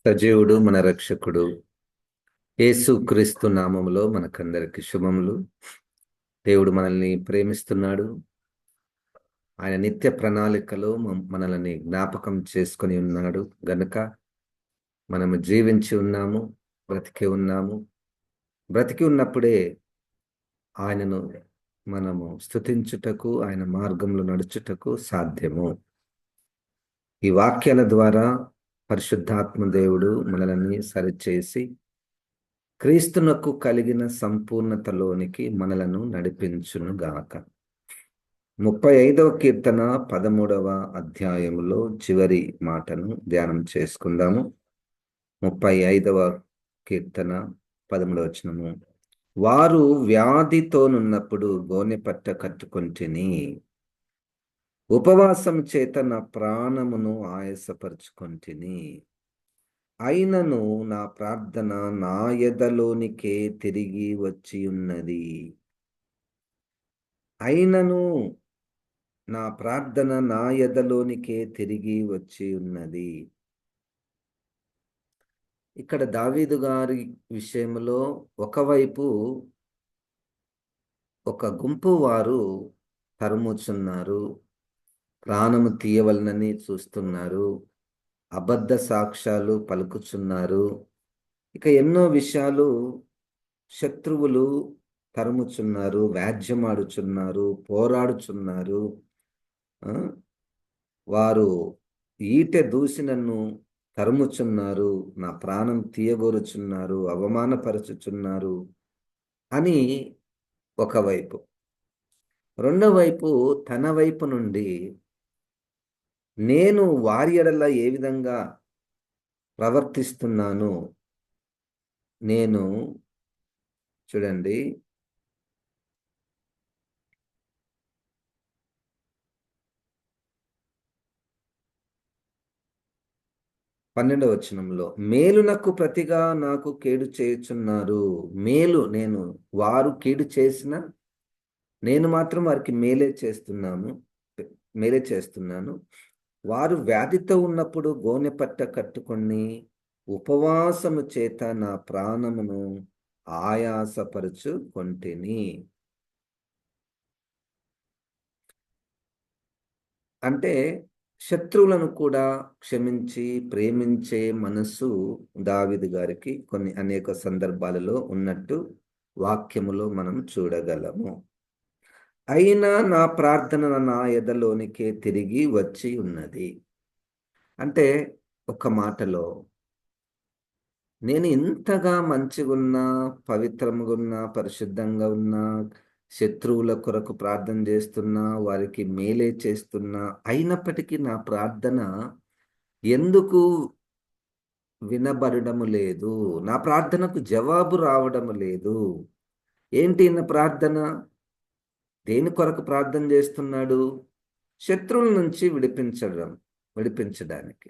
సజీవుడు మన రక్షకుడు యేసుక్రీస్తు నామములో మనకందరికి శుభములు. దేవుడు మనల్ని ప్రేమిస్తున్నాడు. ఆయన నిత్య ప్రణాళికలో మనల్ని జ్ఞాపకం చేసుకొని ఉన్నాడు గనుక మనము జీవించి ఉన్నాము, బ్రతికి ఉన్నాము. బ్రతికి ఉన్నప్పుడే ఆయనను మనము స్తుతించుటకు, ఆయన మార్గంలో నడుచుటకు సాధ్యము. ఈ వాక్యాల ద్వారా పరిశుద్ధాత్మ దేవుడు మనల్ని సరిచేసి క్రీస్తునకు కలిగిన సంపూర్ణతలోనికి మనలను నడిపించునుగాక. 35వ కీర్తన 13వ అధ్యాయములో చివరి మాటను ధ్యానం చేసుకుందాము. 35వ కీర్తన 13వ వచనము. వారు వ్యాధితోనున్నప్పుడు గోనెపట్ట కట్టుకొంటిని, ఉపవాసం చేత నా ప్రాణమును ఆయాసపరుచుకొంటిని. అయినను నా ప్రార్థన నా ఎదలోనికే తిరిగి వచ్చి ఉన్నది. అయినను నా ప్రార్థన నా ఎదలోనికే తిరిగి వచ్చి ఉన్నది. ఇక్కడ దావీదు గారి విషయంలో ఒకవైపు ఒక గుంపు వారు తరుముచున్నారు, ప్రాణము తీయవలనని చూస్తున్నారు, అబద్ధ సాక్ష్యాలు పలుకుచున్నారు. ఇక ఎన్నో విషయాలు శత్రువులు తరుముచున్నారు, వ్యాజ్యమాడుచున్నారు, పోరాడుచున్నారు. వారు ఈటె దూసి నన్ను తరుముచున్నారు, నా ప్రాణం తీయగోరుచున్నారు, అవమానపరచుచున్నారు అని ఒకవైపు. రెండో వైపు తన వైపు నుండి నేను వారి ఎడల ఏ విధంగా ప్రవర్తిస్తున్నాను, నేను చూడండి 12వ వచనంలో, మేలునకు ప్రతిగా నాకు కీడు చేయుచున్నారు. మేలు నేను, వారు కీడు చేసిన నేను మాత్రం వారికి మేలే చేస్తున్నాను. వారు వ్యాధితో ఉన్నప్పుడు గోనెపట్ట కట్టుకొని ఉపవాసము చేత నా ప్రాణమును ఆయాసపరుచుకొంటిని. అంటే శత్రువులను కూడా క్షమించి ప్రేమించే మనస్సు దావీదు గారికి అనేక సందర్భాలలో ఉన్నట్టు వాక్యములో మనం చూడగలము. అయినా నా ప్రార్థన నా ఎదలోనికే తిరిగి వచ్చి ఉన్నది. అంటే ఒక మాటలో, నేను ఇంతగా మంచిగున్నా, పవిత్రముగా ఉన్నా, పరిశుద్ధంగా ఉన్నా, శత్రువుల కొరకు ప్రార్థన చేస్తున్నా, వారికి మేలే చేస్తున్నా, అయినప్పటికీ నా ప్రార్థన ఎందుకు వినబడము లేదు, నా ప్రార్థనకు జవాబు రావడం లేదు. ఏంటి నా ప్రార్థన? దేని కొరకు ప్రార్థన చేస్తున్నాడు? శత్రువుల నుంచి విడిపించడానికి.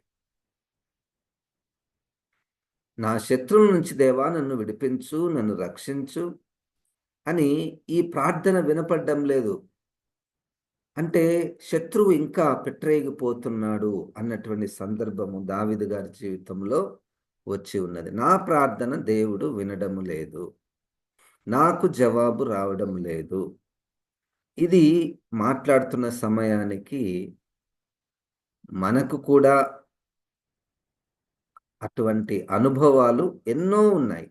నా శత్రువుల నుంచి దేవా నన్ను విడిపించు, నన్ను రక్షించు అని ఈ ప్రార్థన వినపడ్డం లేదు. అంటే శత్రువు ఇంకా పెట్టరేగిపోతున్నాడు అన్నటువంటి సందర్భము దావీదు గారి జీవితంలో వచ్చి ఉన్నది. నా ప్రార్థన దేవుడు వినడం లేదు, నాకు జవాబు రావడం లేదు. ఇది మాట్లాడుతున్న సమయానికి మనకు కూడా అటువంటి అనుభవాలు ఎన్నో ఉన్నాయి.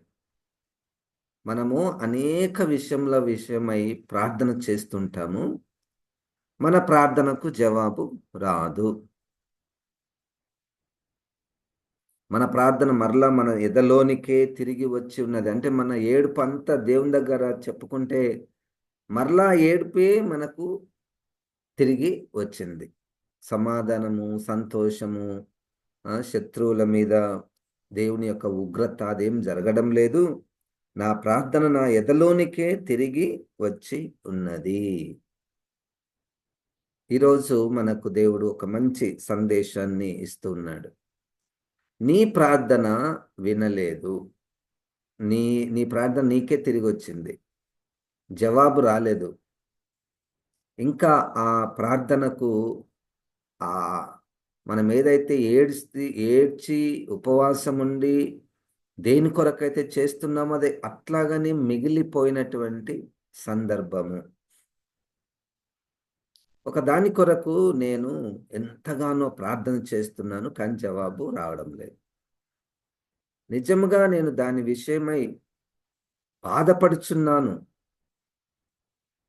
మనము అనేక విషయమై ప్రార్థన చేస్తుంటాము, మన ప్రార్థనకు జవాబు రాదు. మన ప్రార్థన మరలా మన ఎదలోనికే తిరిగి వచ్చి ఉన్నది. అంటే మన ఏడుపు అంతా దేవుని దగ్గర చెప్పుకుంటే మరలా ఏడుపే మనకు తిరిగి వచ్చింది. సమాధానము, సంతోషము, శత్రువుల మీద దేవుని యొక్క ఉగ్రత అదేం జరగడం లేదు. నా ప్రార్థన నా ఎదలోనికే తిరిగి వచ్చి ఉన్నది. ఈరోజు మనకు దేవుడు ఒక మంచి సందేశాన్ని ఇస్తూ ఉన్నాడు. నీ ప్రార్థన వినలేదు, నీ ప్రార్థన నీకే తిరిగి వచ్చింది, జవాబు రాలేదు. ఇంకా ఆ ప్రార్థనకు ఆ మనం ఏదైతే ఏడ్చి ఉపవాసం ఉండి దేని కొరకైతే చేస్తున్నామో అది అట్లాగనే మిగిలిపోయినటువంటి సందర్భము. ఒక దాని కొరకు నేను ఎంతగానో ప్రార్థన చేస్తున్నాను, కానీ జవాబు రావడం లేదు. నిజముగా నేను దాని విషయమై బాధపడుచున్నాను,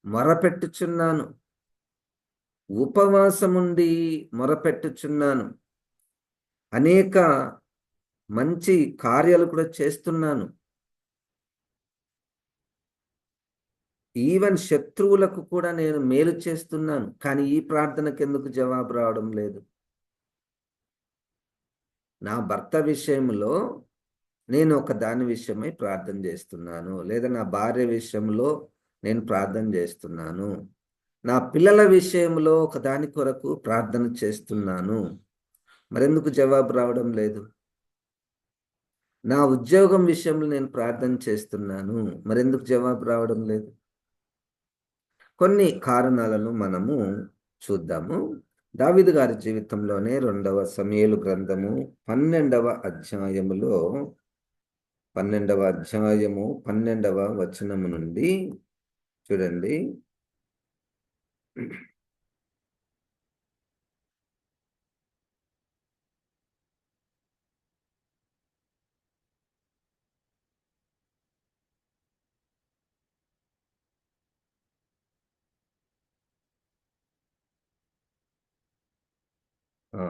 మొరపెట్టుచున్నాను, ఉపవాసముండి మొరపెట్టుచున్నాను. అనేక మంచి కార్యాలు కూడా చేస్తున్నాను. ఈవెన్ శత్రువులకు కూడా నేను మేలు చేస్తున్నాను. కానీ ఈ ప్రార్థనకెందుకు జవాబు రావడం లేదు? నా భర్త విషయంలో నేను ఒక దాని విషయమై ప్రార్థన చేస్తున్నాను. లేదా నా భార్య విషయంలో నేను ప్రార్థన చేస్తున్నాను. నా పిల్లల విషయంలో ఒక దాని కొరకు ప్రార్థన చేస్తున్నాను. మరెందుకు జవాబు రావడం లేదు? నా ఉద్యోగం విషయంలో నేను ప్రార్థన చేస్తున్నాను. మరెందుకు జవాబు రావడం లేదు? కొన్ని కారణాలను మనము చూద్దాము. దావీదు గారి జీవితంలోనే 2వ సమూయేలు గ్రంథము 12వ అధ్యాయములో 12వ అధ్యాయము 12వ వచనము నుండి చూడండి. ఆ,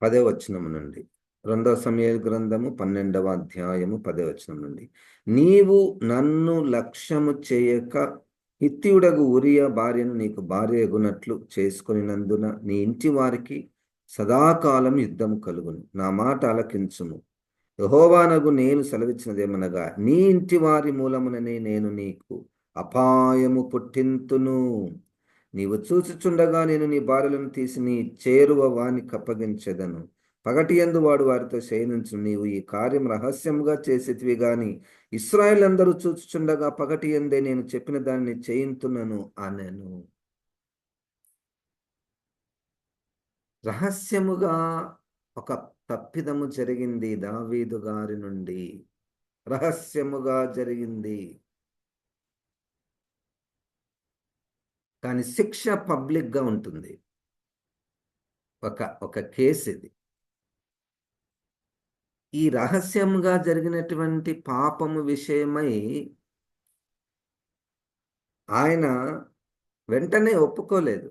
10వ వచనము నుండి 2వ సమూయేలు గ్రంథము 12వ అధ్యాయము 10వ వచనం నుండి. నీవు నన్ను లక్ష్యము చేయక హిత్తీయుడగు ఊరియా భార్యను నీకు భార్య ఎగునట్లు చేసుకొనినందున నీ ఇంటి వారికి సదాకాలం యుద్ధము కలుగును. నా మాట ఆలకించుము. యెహోవానగు నేను సెలవిచ్చినదేమనగా, నీ ఇంటి వారి మూలముననే నేను నీకు అపాయము పుట్టింతును. నీవు చూచుచుండగా నేను నీ భార్యలను తీసి నీ చేరువ వానికి అప్పగించెదను. పగటి యందు వాడు వారితో శయనించును. నీవు ఈ కార్యం రహస్యముగా చేసేటివి గాని ఇశ్రాయేలందరూ చూచుచుండగా పగటి యందే నేను చెప్పిన దానిని చేయింతునను అనెను. రహస్యముగా ఒక తప్పిదము జరిగింది దావీదు గారి నుండి. రహస్యముగా జరిగింది. కానీ శిక్ష పబ్లిక్గా ఉంటుంది. ఒక కేసు ఇది. ఈ రహస్యంగా జరిగినటువంటి పాపము విషయమై ఆయన వెంటనే ఒప్పుకోలేదు.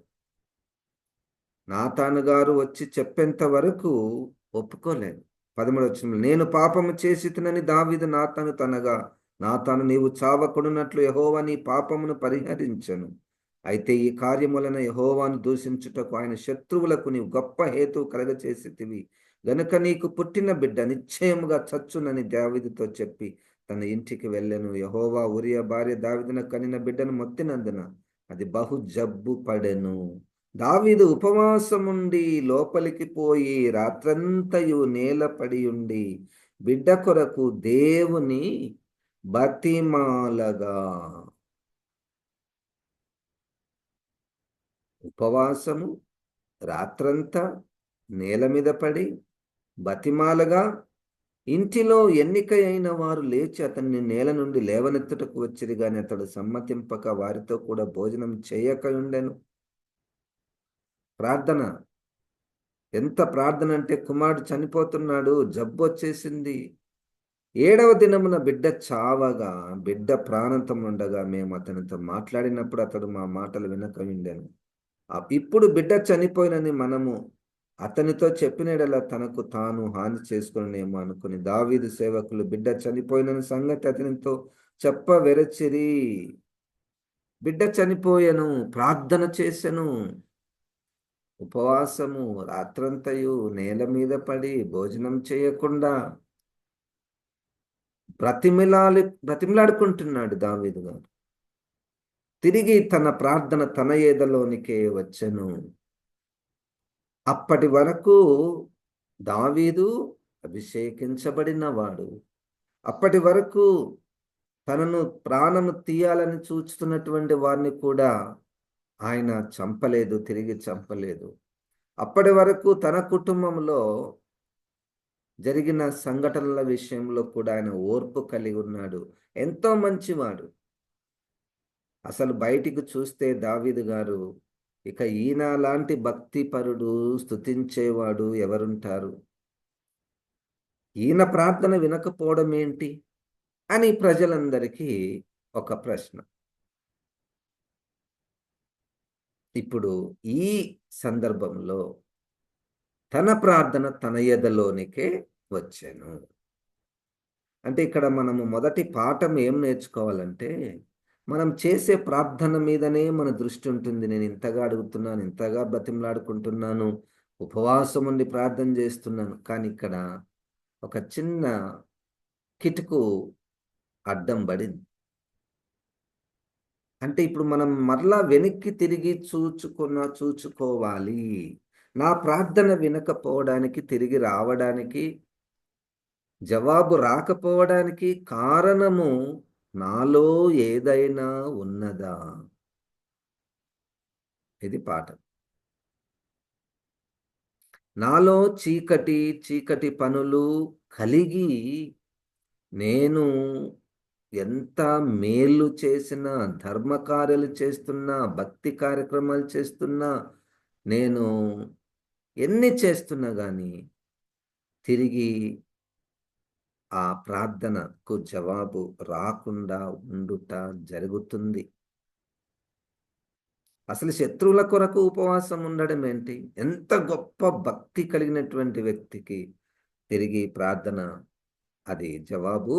నాతాను గారు వచ్చి చెప్పేంత వరకు ఒప్పుకోలేదు. 13వ వచనంలో, నేను పాపము చేసితినని దావీదు నాతాను తనగా, నాతాను నీవు చావకొనున్నట్లు యెహోవా నీ పాపమును పరిహరించెను. అయితే ఈ కార్యము వలన యెహోవాను దూషించుటకు ఆయన శత్రువులకు నీవు గొప్ప హేతువు కలగచేసితివి గనుక నీకు పుట్టిన బిడ్డ నిశ్చయముగా చచ్చునని దావీదుతో చెప్పి తన ఇంటికి వెళ్ళెను. యెహోవా ఊరియా భార్య దావీదున కనిన బిడ్డను మొత్తినందున అది బహు జబ్బు పడెను. దావీదు ఉపవాసముండి లోపలికి పోయి రాత్రంతయు నేలపడి ఉండి బిడ్డ కొరకు దేవుని బతిమాలగా. ఉపవాసము, రాత్రంతా నేల మీద పడి బతిమాలగా, ఇంటిలో ఎన్నిక అయిన వారు లేచి అతన్ని నేల నుండి లేవనెత్తుటకు వచ్చిరి గాని అతడు సమ్మతింపక వారితో కూడా భోజనం చేయక ఉండెను. ప్రార్థన, ఎంత ప్రార్థన అంటే, కుమారుడు చనిపోతున్నాడు, జబ్బు వచ్చేసింది. 7వ దినమున బిడ్డ చావగా బిడ్డ ప్రాణంతం ఉండగా మేము అతనితో మాట్లాడినప్పుడు అతడు మా మాటలు వినక ఉండెను. ఇప్పుడు బిడ్డ చనిపోయినని మనము అతనితో చెప్పిన యెడల తనకు తాను హాని చేసుకునేమో అనుకుని దావీదు సేవకులు బిడ్డ చనిపోయిన సంగతి అతనితో చెప్పవెరచిరి. బిడ్డ చనిపోయెను, ప్రార్థన చేసెను. ఉపవాసము, రాత్రంతయు నేల మీద పడి భోజనం చేయకుండా బ్రతిమిలాడుకుంటున్నాడు దావీదు గారు. తిరిగి తన ప్రార్థన తన ఏదలోనికే వచ్చెను. అప్పటి వరకు దావీదు అభిషేకించబడిన వాడు. అప్పటి వరకు తనను ప్రాణము తీయాలని చూస్తున్నటువంటి వారిని కూడా ఆయన చంపలేదు, తిరిగి చంపలేదు. అప్పటి వరకు తన కుటుంబంలో జరిగిన సంఘటనల విషయంలో కూడా ఆయన ఓర్పు కలిగి ఉన్నాడు. ఎంతో మంచివాడు. అసలు బయటికి చూస్తే దావీదు గారు, ఇక ఈయన లాంటి భక్తిపరుడు, స్తుతించేవాడు ఎవరుంటారు? ఈయన ప్రార్థన వినకపోవడం ఏంటి అని ప్రజలందరికీ ఒక ప్రశ్న. ఇప్పుడు ఈ సందర్భంలో తన ప్రార్థన తన ఎదలోనికే వచ్చెను. అంటే ఇక్కడ మనము మొదటి పాఠం ఏం నేర్చుకోవాలంటే, మనం చేసే ప్రార్థన మీదనే మన దృష్టి ఉంటుంది. నేను ఇంతగా అడుగుతున్నాను, ఇంతగా బ్రతిమలాడుకుంటున్నాను, ఉపవాసం ఉండి ప్రార్థన చేస్తున్నాను. కానీ ఇక్కడ ఒక చిన్న కిటుకు అడ్డం పడింది. అంటే ఇప్పుడు మనం మరలా వెనక్కి తిరిగి చూచుకోవాలి. నా ప్రార్థన వినకపోవడానికి, తిరిగి రావడానికి, జవాబు రాకపోవడానికి కారణము నాలో ఏదైనా ఉన్నదా? ఇది పాఠం. నాలో చీకటి పనులు కలిగి నేను ఎంత మేలు చేసినా, ధర్మకార్యాలు చేస్తున్నా, భక్తి కార్యక్రమాలు చేస్తున్నా, నేను ఎన్ని చేస్తున్నా గాని తిరిగి ఆ ప్రార్థనకు జవాబు రాకుండా ఉండుట జరుగుతుంది. అసలు శత్రువుల కొరకు ఉపవాసం ఉండడం ఏంటి? ఎంత గొప్ప భక్తి కలిగినటువంటి వ్యక్తికి తిరిగి ప్రార్థన అది జవాబు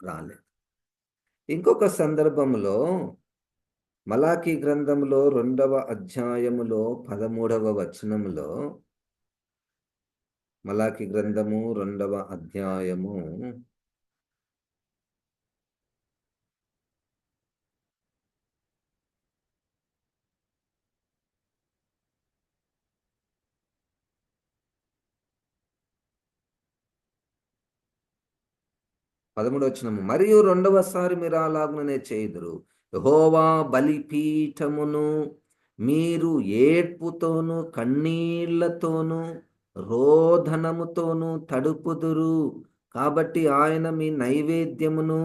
రాలేదు. ఇంకొక సందర్భంలో మలాకీ గ్రంథంలో 2వ అధ్యాయములో 13వ వచనములో, మలాకీ గ్రంథము 2వ అధ్యాయము 13వ వచనము, మరియు రెండవసారి మీరు అలాగుననే చేయుదురు. యెహోవా బలిపీఠమును మీరు ఏడ్పుతోనూ కన్నీళ్లతోనూ రోదనముతోనూ తడుపుదురు. కాబట్టి ఆయన మీ నైవేద్యమును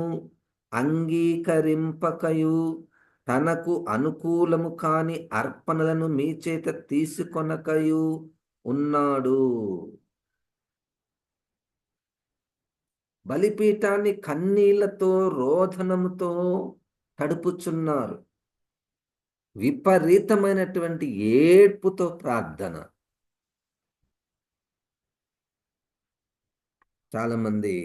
అంగీకరింపకయు తనకు అనుకూలము కాని అర్పణలను మీ చేత తీసుకొనకయు ఉన్నాడు. బలిపీఠాన్ని కన్నీళ్లతో, రోదనముతో తడుపుచున్నారు. విపరీతమైనటువంటి ఏడ్పుతో ప్రార్థన. చాలామంది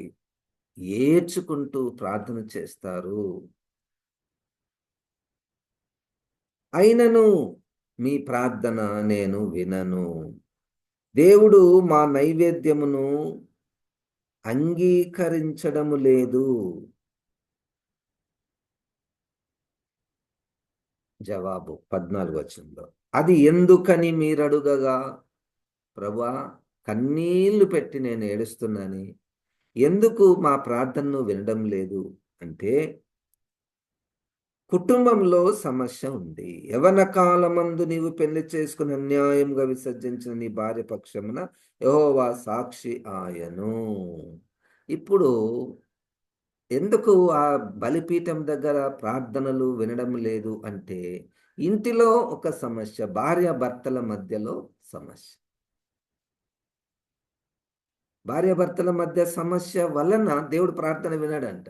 ఏడ్చుకుంటూ ప్రార్థన చేస్తారు. అయినను మీ ప్రార్థన నేను వినను. దేవుడు మా నైవేద్యమును అంగీకరించడము లేదు. జవాబు 14వ వచనంలో, అది ఎందుకని మీరడుగగా, ప్రభువా కన్నీళ్లు పెట్టి నేను ఏడుస్తున్నాను, ఎందుకు మా ప్రార్థనను వినడం లేదు అంటే, కుటుంబంలో సమస్య ఉంది. యవ్వన కాలమందు నీవు పెళ్లి చేసుకుని అన్యాయంగా విసర్జించిన నీ భార్య పక్షమున యెహోవా సాక్షి ఆయను. ఇప్పుడు ఎందుకు ఆ బలిపీఠం దగ్గర ప్రార్థనలు వినడం లేదు అంటే, ఇంటిలో ఒక సమస్య, భార్యాభర్తల మధ్యలో సమస్య. భార్యాభర్తల మధ్య సమస్య వలన దేవుడు ప్రార్థన వినడంట.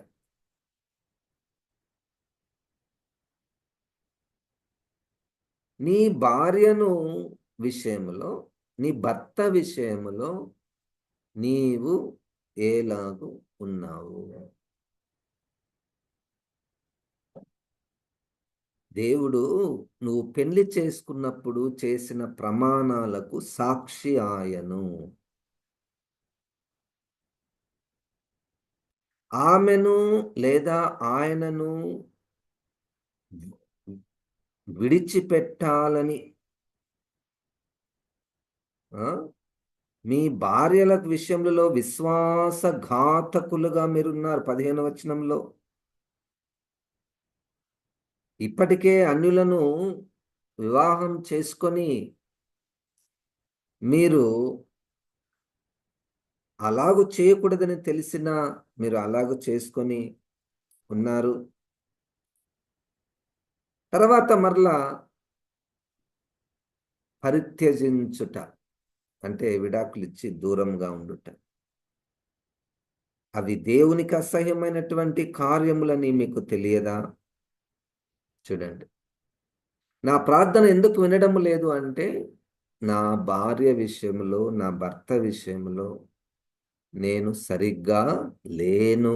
నీ భార్యను విషయములో, నీ భర్త విషయములో నీవు ఎలాగు ఉన్నావు? దేవుడు నువ్వు పెళ్లి చేసుకున్నప్పుడు చేసిన ప్రమాణాలకు సాక్షి ఆయను. ఆమెను లేదా ఆయనను విడిచిపెట్టాలని మీ భార్యల విషయంలో విశ్వాసఘాతకులుగా మీరున్నారు. 15వ వచనంలో ఇప్పటికే అన్యులను వివాహం చేసుకొని మీరు అలాగూ చేయకూడదని తెలిసినా మీరు అలాగూ చేసుకొని ఉన్నారు. తర్వాత మరలా పరిత్యజించుట అంటే విడాకులిచ్చి దూరంగా ఉండుట. అవి దేవునికి అసహ్యమైనటువంటి కార్యములని మీకు తెలియదా? చూడండి, నా ప్రార్థన ఎందుకు వినడం లేదు అంటే, నా భార్య విషయంలో, నా భర్త విషయంలో నేను సరిగ్గా లేను.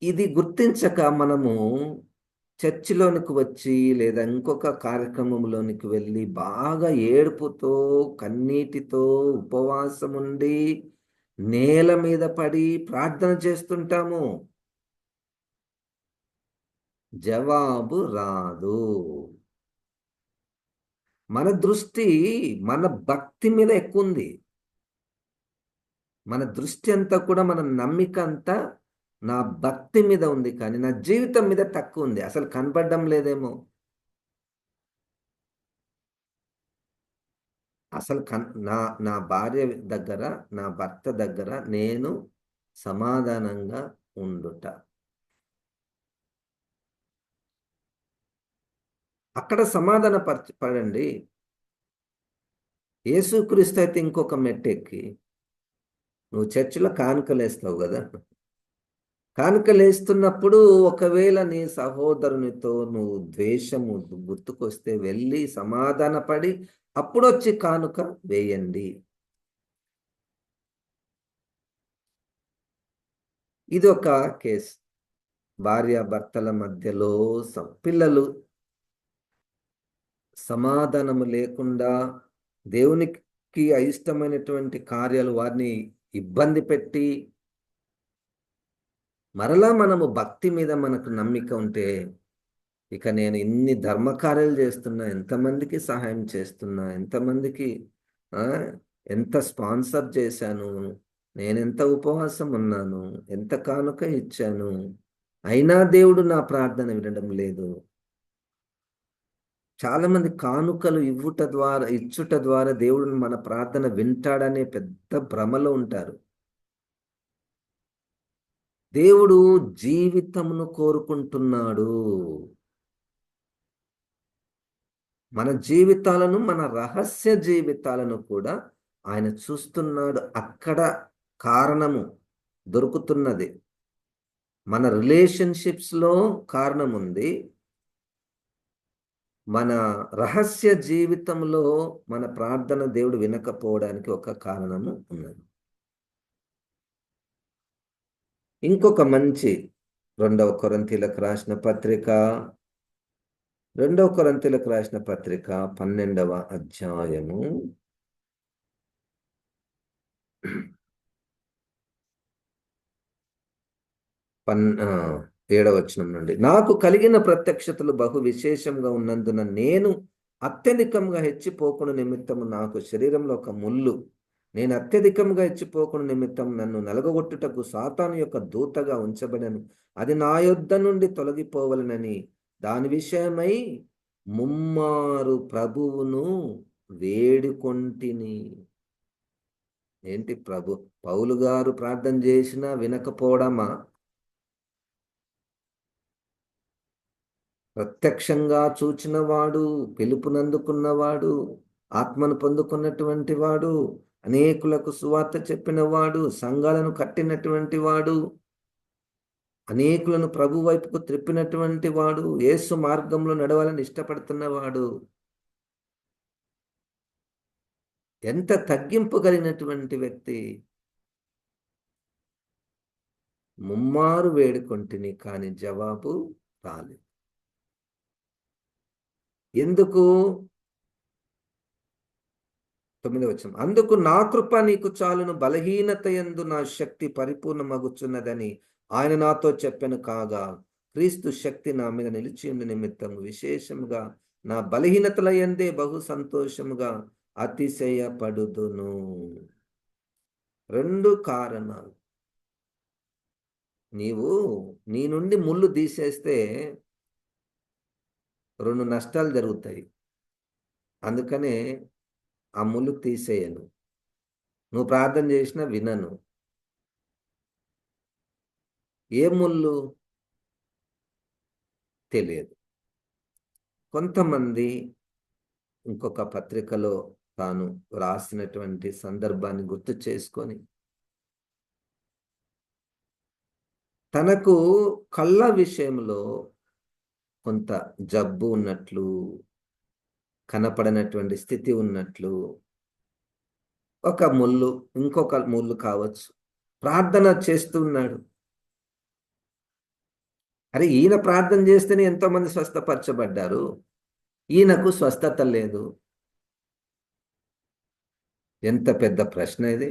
ఇది గుర్తించక మనము చర్చిలోనికి వచ్చి లేదా ఇంకొక కార్యక్రమంలోనికి వెళ్ళి బాగా ఏడుపుతో, కన్నీటితో ఉపవాసం ఉండి నేల మీద పడి ప్రార్థన చేస్తుంటాము. జవాబు రాదు. మన దృష్టి మన భక్తి మీద ఎక్కువుంది. మన దృష్టి అంతా కూడా, మన నమ్మిక అంతా నా భక్తి మీద ఉంది, కానీ నా జీవితం మీద తక్కువ ఉంది. అసలు కనపడడం లేదేమో. అసలు నా నా భార్య దగ్గర, నా భర్త దగ్గర నేను సమాధానంగా ఉండుట. అక్కడ సమాధాన పడండి. యేసుక్రీస్తు అయితే ఇంకొక మెట్టెక్కి, నువ్వు చర్చిలో కానుకలేస్తావు కదా, కానుకలేస్తున్నప్పుడు ఒకవేళ నీ సహోదరునితో నువ్వు ద్వేషము గుర్తుకొస్తే వెళ్ళి సమాధానపడి అప్పుడొచ్చి కానుక వేయండి. ఇది ఒక కేసు. భార్యాభర్తల మధ్యలో పిల్లలు సమాధానము లేకుండా దేవునికి అయిష్టమైనటువంటి కార్యాలు వారిని ఇబ్బంది పెట్టి, మరలా మనము భక్తి మీద మనకు నమ్మిక ఉంటే, ఇక నేను ఇన్ని ధర్మకార్యాలు చేస్తున్నా, ఎంతమందికి సహాయం చేస్తున్నా, ఎంతమందికి ఎంత స్పాన్సర్ చేశాను, నేనెంత ఉపవాసం ఉన్నాను, ఎంత కానుక ఇచ్చాను, అయినా దేవుడు నా ప్రార్థన వినడం లేదు. చాలా మంది కానుకలు ఇచ్చుట ద్వారా దేవుడు మన ప్రార్థన వింటాడనే పెద్ద భ్రమలో ఉంటారు. దేవుడు జీవితమును కోరుకుంటున్నాడు. మన జీవితాలను, మన రహస్య జీవితాలను కూడా ఆయన చూస్తున్నాడు. అక్కడ కారణము దొరుకుతున్నది. మన రిలేషన్షిప్స్లో కారణం ఉంది. మన రహస్య జీవితంలో మన ప్రార్థన దేవుడు వినకపోవడానికి ఒక కారణము ఉన్నది. ఇంకొక మంచి 2వ కొరింథీయులకు రాసిన పత్రిక 12వ అధ్యాయము 7వ వచనం నుండి, నాకు కలిగిన ప్రత్యక్షతలు బహు విశేషంగా ఉన్నందున నేను అత్యధికంగా హెచ్చిపోకుండా నిమిత్తము నాకు శరీరంలో ఒక ముళ్ళు, నేను అత్యధికంగా హెచ్చిపోకుండా నిమిత్తం నన్ను నలగగొట్టుటకు సాతాను యొక్క దూతగా ఉంచబడను. అది నా యొద్ద నుండి తొలగిపోవలనని దాని విషయమై ముమ్మారు ప్రభువును వేడుకొంటిని. ఏంటి పౌలు గారు ప్రార్థన చేసినా వినకపోవడమా? ప్రత్యక్షంగా చూచినవాడు, పిలుపునందుకున్నవాడు, ఆత్మను పొందుకున్నటువంటి వాడు, అనేకులకు సువార్త చెప్పినవాడు, సంఘాలను కట్టినటువంటి వాడు, అనేకులను ప్రభు వైపుకు త్రిప్పినటువంటి వాడు, యేసు మార్గంలో నడవాలని ఇష్టపడుతున్నవాడు, ఎంత తగ్గింపు కలిగినటువంటి వ్యక్తి. ముమ్మారు వేడుకొంటిని, కానీ జవాబు రాలేదు. ఎందుకు? 9వ వచనం, అందుకు నా కృప నీకు చాలును, బలహీనత యందు నా శక్తి పరిపూర్ణమగుచున్నదని ఆయన నాతో చెప్పెను. కాగా క్రీస్తు శక్తి నా మీద నిలిచి ఉండి నిమిత్తము విశేషముగా నా బలహీనతల యందే బహు సంతోషముగా అతిశయపడుదును. 2 కారణాలు. నీవు నీ నుండి ముళ్ళు తీసేస్తే 2 నష్టాలు జరుగుతాయి. అందుకనే ఆ ముళ్ళు తీసేయను. నువ్వు ప్రార్థన చేసినా వినను. ఏ ముళ్ళు తెలియదు. కొంతమంది ఇంకొక పత్రికలో తాను రాసినటువంటి సందర్భాన్ని గుర్తు చేసుకొని, తనకు కళ్ళ విషయంలో కొంత జబ్బు ఉన్నట్లు, కనపడనటువంటి స్థితి ఉన్నట్లు, ఒక ముళ్ళు, ఇంకొక ముళ్ళు కావచ్చు. ప్రార్థన చేస్తున్నాడు. అరే! ఈయన ప్రార్థన చేస్తేనే ఎంతోమంది స్వస్థపరచబడ్డారు. ఈయనకు స్వస్థత లేదు. ఎంత పెద్ద ప్రశ్న ఇది.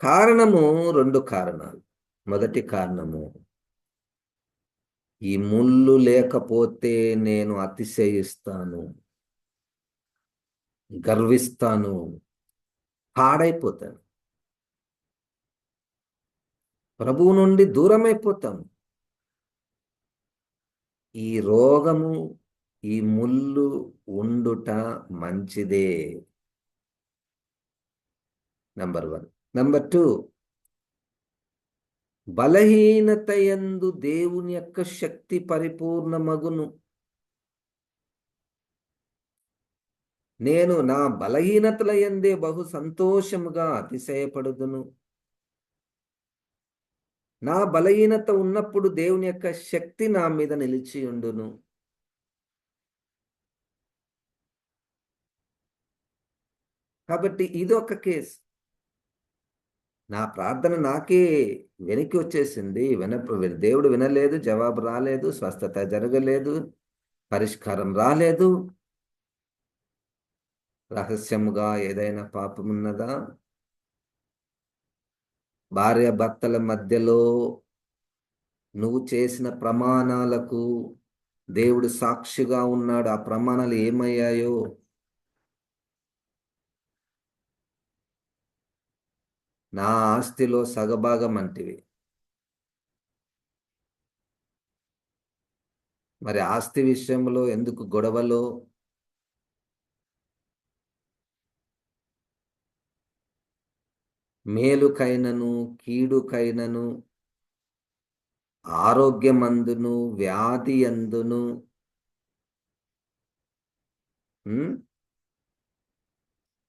కారణము 2 కారణాలు. మొదటి కారణము, ఈ ముళ్ళు లేకపోతే నేను అతిశయిస్తాను, గర్విస్తాను, పాడైపోతాను. ప్రభువు నుండి దూరమైపోతాను. ఈ రోగము, ఈ ముళ్ళు ఉండుట మంచిదే. నంబర్ 1. నంబర్ 2, బలహీనతయందు దేవుని యొక్క శక్తి పరిపూర్ణమగును. నేను నా బలహీనతల యందే బహు సంతోషముగా అతిశయపడుదును. నా బలహీనత ఉన్నప్పుడు దేవుని యొక్క శక్తి నా మీద నిలిచియుండును. కాబట్టి ఇదొక కేస్. నా ప్రార్థన నాకే వెనక్కి వచ్చేసింది. దేవుడు వినలేదు, జవాబు రాలేదు, స్వస్థత జరగలేదు, పరిష్కారం రాలేదు. రహస్యముగా ఏదైనా పాపమున్నదా? భార్యాభర్తల మధ్యలో నువ్వు చేసిన ప్రమాణాలకు దేవుడు సాక్షిగా ఉన్నాడు. ఆ ప్రమాణాలు ఏమయ్యాయో? నా ఆస్తిలో సగభాగం అంటివి. మరి ఆస్తి విషయంలో ఎందుకు గొడవలు? మేలుకైనను కీడుకైనను, ఆరోగ్యమందును వ్యాధి అందును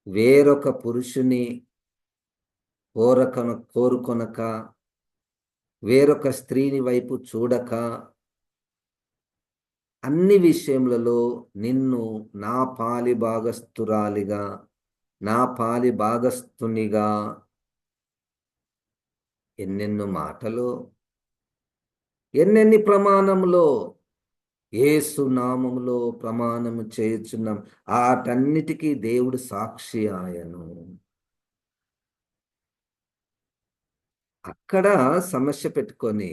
వేరొక పురుషుని కోరుకొనక, వేరొక స్త్రీని వైపు చూడక, అన్ని విషయములలో నిన్ను నా పాలి భాగస్థురాలిగా, నా పాలి భాగస్థునిగా, ఎన్నెన్నో మాటలు, ఎన్నెన్ని ప్రమాణములో, యేసు నామములో ప్రమాణము చేయుచున్నాం. ఆటన్నిటికీ దేవుడు సాక్షి ఆయను. అక్కడ సమస్య పెట్టుకొని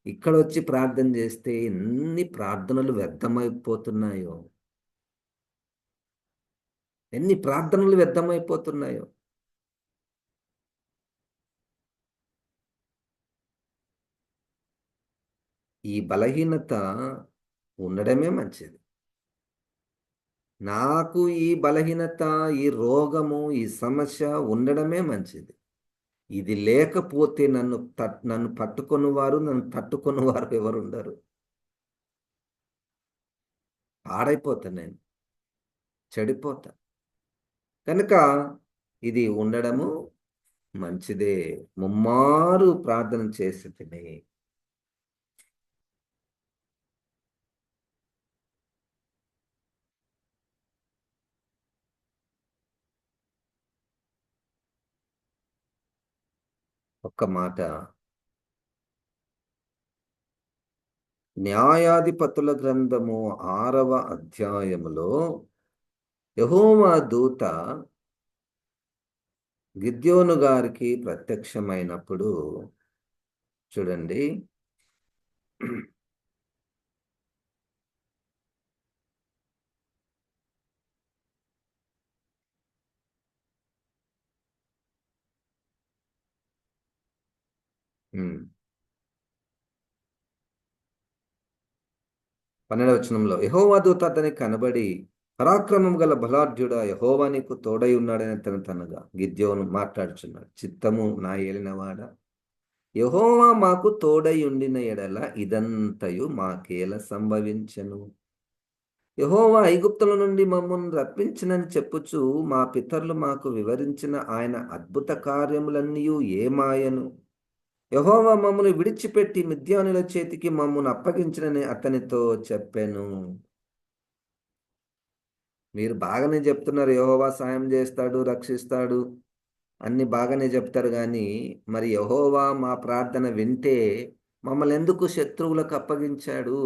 ఇక్కడ వచ్చి ప్రార్థన చేస్తే ఎన్ని ప్రార్థనలు వ్యర్థమైపోతున్నాయో, ఎన్ని ప్రార్థనలు వ్యర్థమైపోతున్నాయో. ఈ బలహీనత ఉండడమే మంచిది. నాకు ఈ బలహీనత, ఈ రోగము, ఈ సమస్య ఉండడమే మంచిది. ఇది లేకపోతే నన్ను పట్టుకొనివారు, నన్ను తట్టుకొనివారు ఎవరుండరు. పాడైపోతా, నేను చెడిపోతా. కనుక ఇది ఉండడము మంచిదే. ముమ్మారు ప్రార్థన చేసి తిని ఒక్క మాట, న్యాయాధిపతుల గ్రంథము 6వ అధ్యాయములో యెహోవా దూత గిద్యోను గారికి ప్రత్యక్షమైనప్పుడు చూడండి, ఉమ్. 12వ వచనంలో యెహోవా దూత అతనికి కనబడి, పరాక్రమం గల బలాఢ్యుడా, యెహోవా నీకు తోడై ఉన్నాడని అతను తనగా గిద్యోను మాట్లాడుచున్నాడు. చిత్తము నా ఏలినవాడ, యెహోవా మాకు తోడై ఉండిన ఎడల ఇదంతయు మాకేల సంభవించెను. యెహోవా ఐగుప్తుల నుండి మమ్మల్ని రప్పించినని చెప్పుచు మా పితరులు మాకు వివరించిన ఆయన అద్భుత కార్యములన్నీయు ఏమాయను. యెహోవా మమ్మల్ని విడిచిపెట్టి మిద్యానుల చేతికి మమ్మల్ని అప్పగించినని అతనితో చెప్పెను. మీరు బాగానే చెప్తున్నారు, యెహోవా సాయం చేస్తాడు, రక్షిస్తాడు, అన్ని బాగానే చెప్తారు గానీ, మరి యెహోవా మా ప్రార్థన వింటే మమ్మల్ని ఎందుకు శత్రువులకు అప్పగించాడు?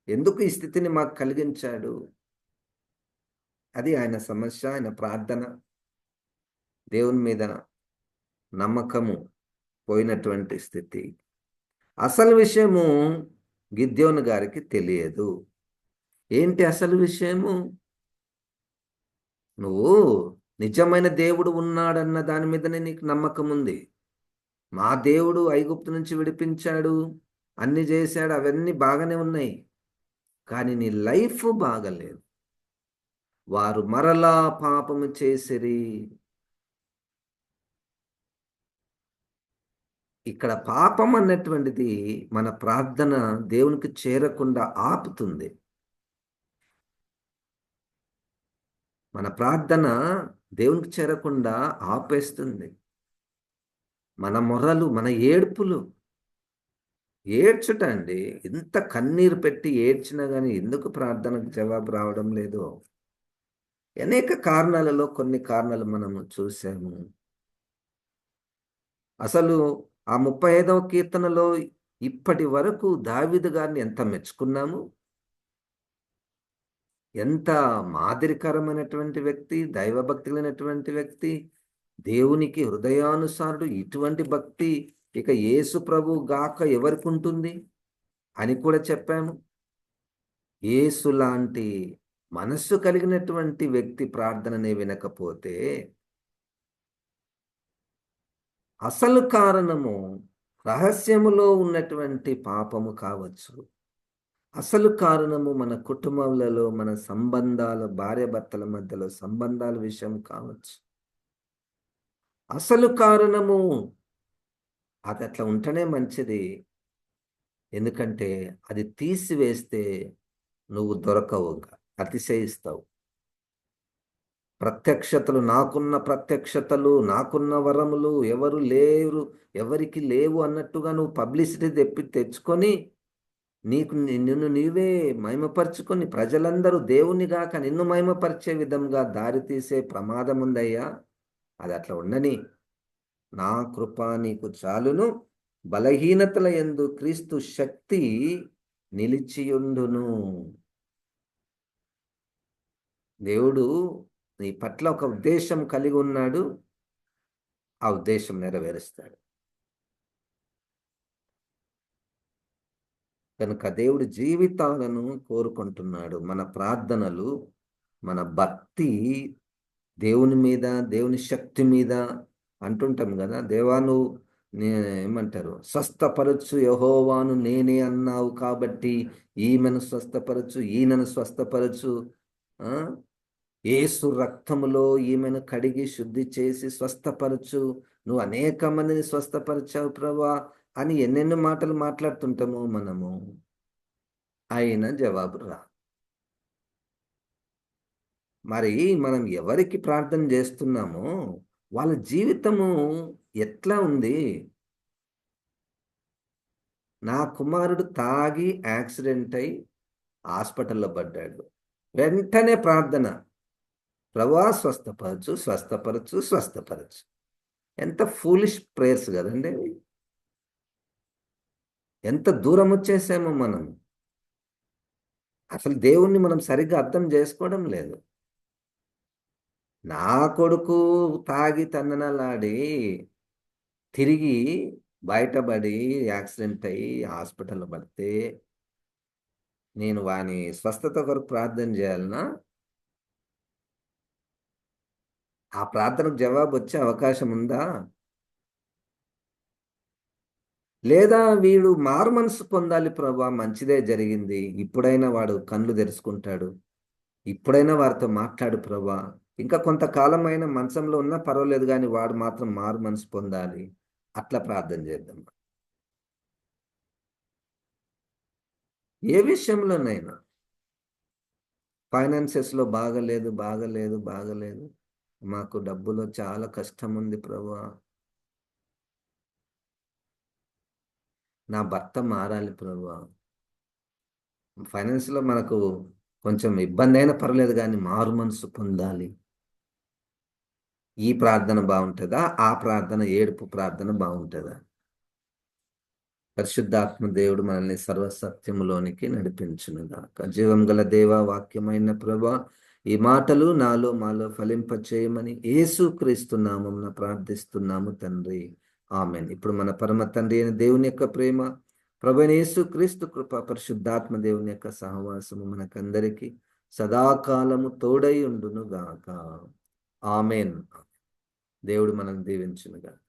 ఎందుకు ఈ స్థితిని మాకు కలిగించాడు? అది ఆయన సమస్య, ఆయన ప్రార్థన. దేవుని మీద నమ్మకము పోయినటువంటి స్థితి. అసలు విషయము గిద్యోను గారికి తెలియదు. ఏంటి అసలు విషయము? నువ్వు నిజమైన దేవుడు ఉన్నాడన్న దాని మీదనే నీకు నమ్మకముంది. మా దేవుడు ఐగుప్తు నుంచి విడిపించాడు, అన్ని చేశాడు, అవన్నీ బాగానే ఉన్నాయి. కానీ నీ లైఫ్ బాగలేదు. వారు మరలా పాపము చేసిరి. ఇక్కడ పాపం అన్నటువంటిది మన ప్రార్థన దేవునికి చేరకుండా ఆపుతుంది. మన ప్రార్థన దేవునికి చేరకుండా ఆపేస్తుంది. మన మొర్రలు, మన ఏడ్పులు, ఏడ్చుట అండి. ఎంత కన్నీరు పెట్టి ఏడ్చినా గాని ఎందుకు ప్రార్థనకు జవాబు రావడం లేదు? అనేక కారణాలలో కొన్ని కారణాలు మనము చూసాము. అసలు ఆ 35వ కీర్తనలో ఇప్పటి వరకు దావీదు గారిని ఎంత మెచ్చుకున్నాము. ఎంత మాదిరికరమైనటువంటి వ్యక్తి, దైవభక్తి లేనటువంటి వ్యక్తి, దేవునికి హృదయానుసారుడు. ఇటువంటి భక్తి ఇక యేసు ప్రభు గాక ఎవరికుంటుంది అని కూడా చెప్పాము. యేసు లాంటి మనస్సు కలిగినటువంటి వ్యక్తి ప్రార్థననే వినకపోతే అసలు కారణము రహస్యములో ఉన్నటువంటి పాపము కావచ్చు. అసలు కారణము మన కుటుంబాలలో, మన సంబంధాలు, భార్యాభర్తల మధ్యలో సంబంధాల విషయం కావచ్చు. అసలు కారణము అది అట్లా ఉంటేనే మంచిది. ఎందుకంటే అది తీసివేస్తే నువ్వు దొరకవు ఇంక. అతిశయిస్తావు. ప్రత్యక్షతలు, నాకున్న ప్రత్యక్షతలు, నాకున్న వరములు ఎవరు లేరు, ఎవరికి లేవు అన్నట్టుగా నువ్వు పబ్లిసిటీ తెచ్చుకొని నిన్ను నీవే మహిమపరుచుకొని ప్రజలందరూ దేవుని గాక నిన్ను మహిమపరిచే విధంగా దారి తీసే ప్రమాదం ఉందయ్యా. అది అట్లా ఉండని. నా కృప నీకు చాలును, బలహీనతల యందు క్రీస్తు శక్తి నిలిచియుండును. దేవుడు నీ పట్ల ఒక ఉద్దేశం కలిగి ఉన్నాడు. ఆ ఉద్దేశం నెరవేరుస్తాడు. కనుక దేవుడు జీవితాలను కోరుకుంటున్నాడు. మన ప్రార్థనలు, మన భక్తి దేవుని మీద, దేవుని శక్తి మీద అంటుంటాం కదా! దేవా నువ్వు ఏమంటారు, స్వస్థపరచు యెహోవాను నేనే అన్నావు కాబట్టి ఈమెను స్వస్థపరచు, ఈయనను స్వస్థపరచు. ఆ! యేసు రక్తములో ఈమెను కడిగి శుద్ధి చేసి స్వస్థపరచు. నువ్వు అనేక మందిని స్వస్థపరిచావు ప్రభువా అని ఎన్నెన్నో మాటలు మాట్లాడుతుంటాము మనము. అయినా జవాబు రాదు. మరి మనం ఎవరికి ప్రార్థన చేస్తున్నామో వాళ్ళ జీవితము ఎట్లా ఉంది? నా కుమారుడు తాగి యాక్సిడెంట్ అయి హాస్పిటల్‌లో పడ్డాడు. వెంటనే ప్రార్థన, ప్రభువా స్వస్థపరచు, స్వస్థపరచు, స్వస్థపరచు. ఎంత ఫూలిష్ ప్రేయర్స్ గదండీ! ఎంత దూరమొచ్చేసామో మనం. అసలు దేవుణ్ణి మనం సరిగ్గా అర్థం జేసుకోవడం లేదు. నా కొడుకు తాగి తందనాలాడి, తిరిగి బయటబడి యాక్సిడెంట్ అయ్యి హాస్పిటల్‌లో పడితే, నేను వాని స్వస్థత కొరకు ప్రార్థన జేయాలనా? ఆ ప్రార్థనకు జవాబొచ్చే అవకాశం ఉందా? లేదా వీడు మారు మనసు పొందాలి ప్రభా, మంచిదే జరిగింది, ఇప్పుడైనా వాడు కళ్ళు తెరుచుకుంటాడు, ఇప్పుడైనా వారితో మాట్లాడు ప్రభా, ఇంకా కొంతకాలమైన మంచంలో ఉన్నా పర్వాలేదు కానీ వాడు మాత్రం మారు మనసు పొందాలి. అట్లా ప్రార్థన చేద్దాం. ఏ విషయంలోనైనా, ఫైనాన్సెస్లో బాగలేదు, బాగలేదు, బాగలేదు, మాకు డబ్బులో చాలా కష్టం ఉంది ప్రభా, నా భర్త మారాలి ప్రభా, ఫైనాన్స్లో మనకు కొంచెం ఇబ్బంది అయినా పర్లేదు కానీ మారు మనసు పొందాలి. ఈ ప్రార్థన బాగుంటుందా, ఆ ప్రార్థన ఏడుపు ప్రార్థన బాగుంటుందా? పరిశుద్ధాత్మ దేవుడు మనల్ని సర్వసత్యములోనికి నడిపించునుగాక. జీవం గల దేవ, వాక్యమైన ప్రభా, ఈ మాటలు నాలో మాలో ఫలింపచేయమని యేసుక్రీస్తు నామమున ప్రార్థిస్తున్నాము తండ్రి. ఆమెన్. ఇప్పుడు మన పరమ తండ్రి అయిన దేవుని యొక్క ప్రేమ, ప్రభువైన యేసుక్రీస్తు కృప, పరిశుద్ధాత్మ దేవుని యొక్క సహవాసము మనకందరికీ సదాకాలము తోడై ఉండును గాక. ఆమెన్. దేవుడు మనల్ని దీవించునుగాక.